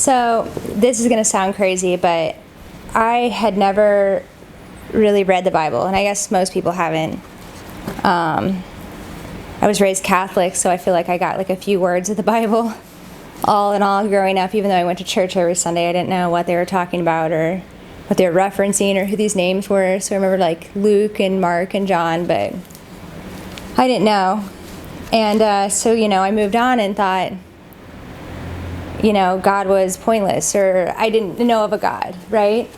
So this is going to sound crazy, but I had never really read the Bible, and I guess most people haven't. I was raised Catholic, so I feel like I got like a few words of the Bible all in all growing up. Even though I went to church every Sunday, I didn't know what they were talking about or what they were referencing or who these names were. So I remember like Luke and Mark and John, but I didn't know. And so I moved on and thought, God was pointless, or I didn't know of a God, right?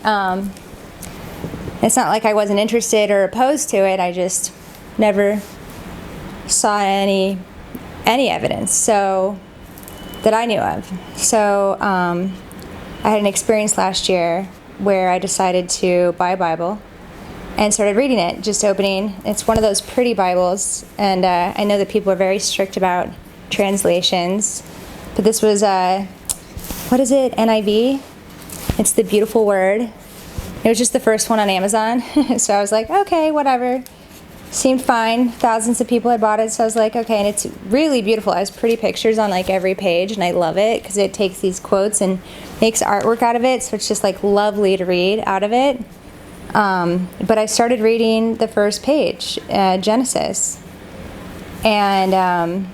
It's not like I wasn't interested or opposed to it. I just never saw any evidence so that I knew of. So I had an experience last year where I decided to buy a Bible and started reading it, just opening. It's one of those pretty Bibles, and I know that people are very strict about translations, but this was, what is it, NIV? It's the beautiful word. It was just the first one on Amazon, so I was like, okay, whatever. Seemed fine. Thousands of people had bought it, so I was like, okay, and it's really beautiful. It has pretty pictures on like every page, and I love it because it takes these quotes and makes artwork out of it, so it's just like lovely to read out of it. But I started reading the first page, Genesis, and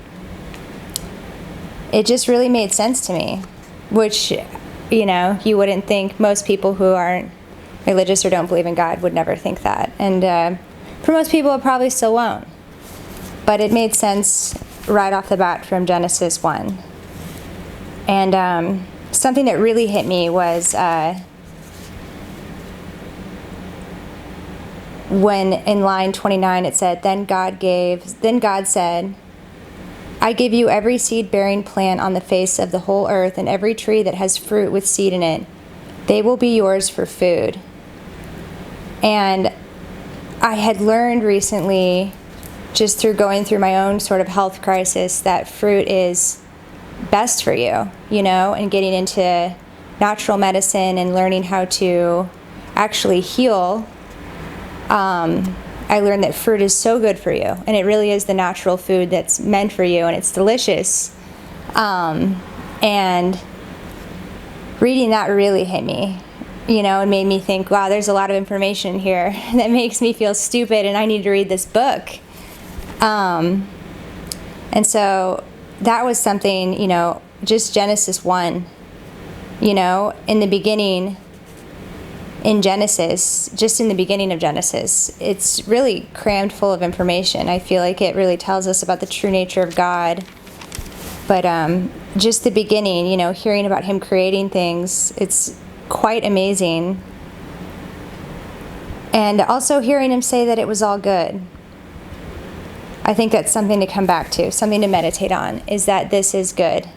it just really made sense to me, which, you wouldn't think. Most people who aren't religious or don't believe in God would never think that. And for most people, it probably still won't. But it made sense right off the bat from Genesis 1. And something that really hit me was when in line 29 it said, Then God said, I give you every seed-bearing plant on the face of the whole earth and every tree that has fruit with seed in it. They will be yours for food. And I had learned recently, just through going through my own sort of health crisis, that fruit is best for you, and getting into natural medicine and learning how to actually heal. I learned that fruit is so good for you, and it really is the natural food that's meant for you, and it's delicious. And reading that really hit me, and made me think, wow, there's a lot of information here that makes me feel stupid, and I need to read this book. And so that was something, just Genesis 1, in the beginning. In Genesis, just in the beginning of Genesis, it's really crammed full of information. I feel like it really tells us about the true nature of God. But just the beginning, hearing about Him creating things, it's quite amazing. And also hearing Him say that it was all good. I think that's something to come back to, something to meditate on, is that this is good.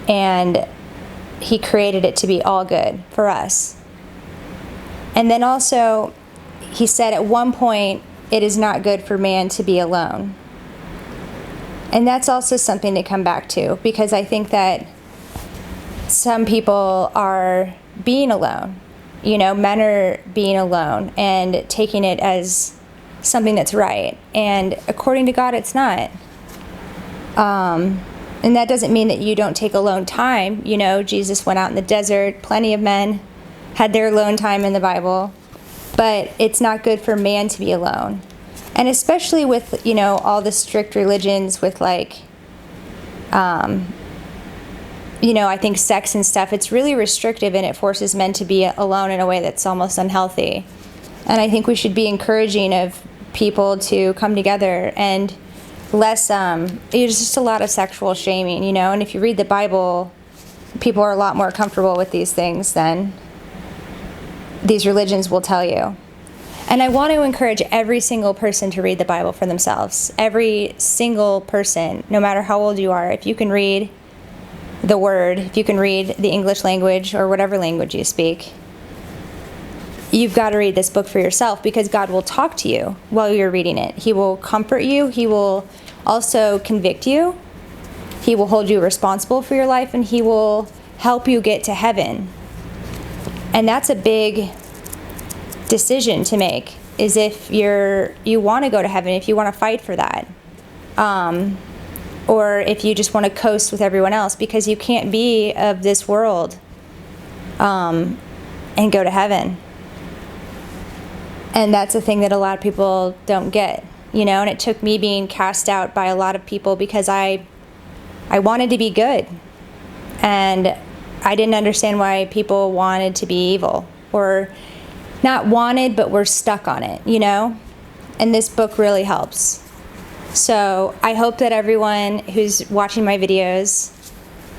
And He created it to be all good for us. And then also, He said at one point, it is not good for man to be alone. And that's also something to come back to, because I think that some people are being alone. Men are being alone and taking it as something that's right. And according to God, it's not. And that doesn't mean that you don't take alone time. Jesus went out in the desert. Plenty of men had their alone time in the Bible, but it's not good for man to be alone. And especially with, all the strict religions with I think sex and stuff, it's really restrictive, and it forces men to be alone in a way that's almost unhealthy. And I think we should be encouraging of people to come together and less, there's just a lot of sexual shaming, and if you read the Bible, people are a lot more comfortable with these things than these religions will tell you. And I want to encourage every single person to read the Bible for themselves. Every single person, no matter how old you are, if you can read the Word, if you can read the English language or whatever language you speak, you've got to read this book for yourself, because God will talk to you while you're reading it. He will comfort you. He will also convict you. He will hold you responsible for your life, and He will help you get to heaven. And that's a big decision to make, is if you want to go to heaven, if you want to fight for that. or if you just want to coast with everyone else, because you can't be of this world and go to heaven. And that's a thing that a lot of people don't get, you know, and it took me being cast out by a lot of people because I wanted to be good. And I didn't understand why people wanted to be evil, or not wanted, but were stuck on it, you know? And this book really helps. So I hope that everyone who's watching my videos,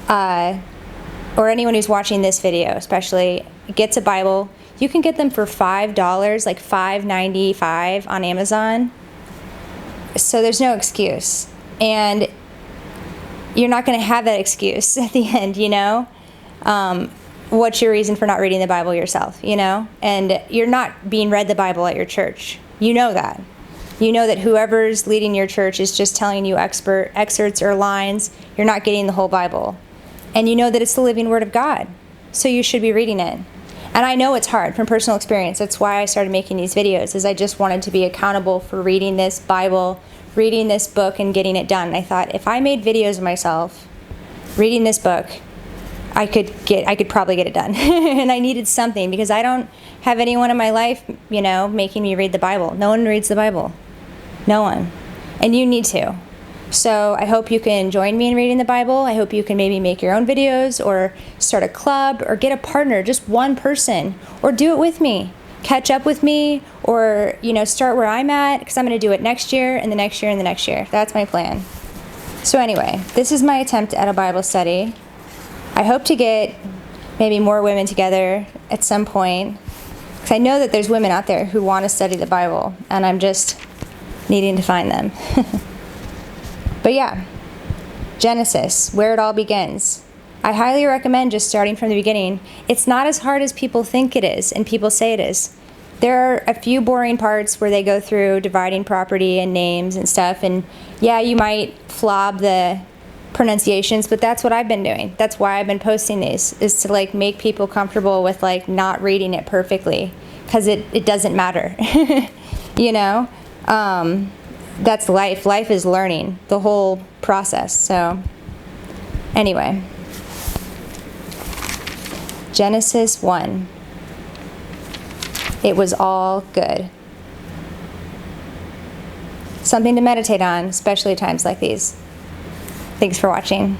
or anyone who's watching this video especially, gets a Bible. You can get them for $5, like $5.95 on Amazon. So there's no excuse. And you're not going to have that excuse at the end, you know? What's your reason for not reading the Bible yourself, you know? And you're not being read the Bible at your church. You know that. You know that whoever's leading your church is just telling you excerpts or lines. You're not getting the whole Bible. And you know that it's the living Word of God. So you should be reading it. And I know it's hard from personal experience. That's why I started making these videos, is I just wanted to be accountable for reading this Bible, reading this book, and getting it done. I thought, if I made videos of myself reading this book, I could probably get it done. And I needed something, because I don't have anyone in my life, you know, making me read the Bible. No one reads the Bible. No one. And you need to. So I hope you can join me in reading the Bible. I hope you can maybe make your own videos, or start a club, or get a partner, just one person, or do it with me. Catch up with me, or, you know, start where I'm at, because I'm going to do it next year, and the next year, and the next year. That's my plan. So anyway, this is my attempt at a Bible study. I hope to get maybe more women together at some point, because I know that there's women out there who want to study the Bible, and I'm just needing to find them. But yeah, Genesis, where it all begins. I highly recommend just starting from the beginning. It's not as hard as people think it is and people say it is. There are a few boring parts where they go through dividing property and names and stuff, and yeah, you might flub the pronunciations, but that's what I've been doing. That's why I've been posting these, is to like make people comfortable with like not reading it perfectly, because it doesn't matter. You know? That's life. Life is learning, the whole process. So anyway, Genesis 1. It was all good. Something to meditate on, especially times like these. Thanks for watching.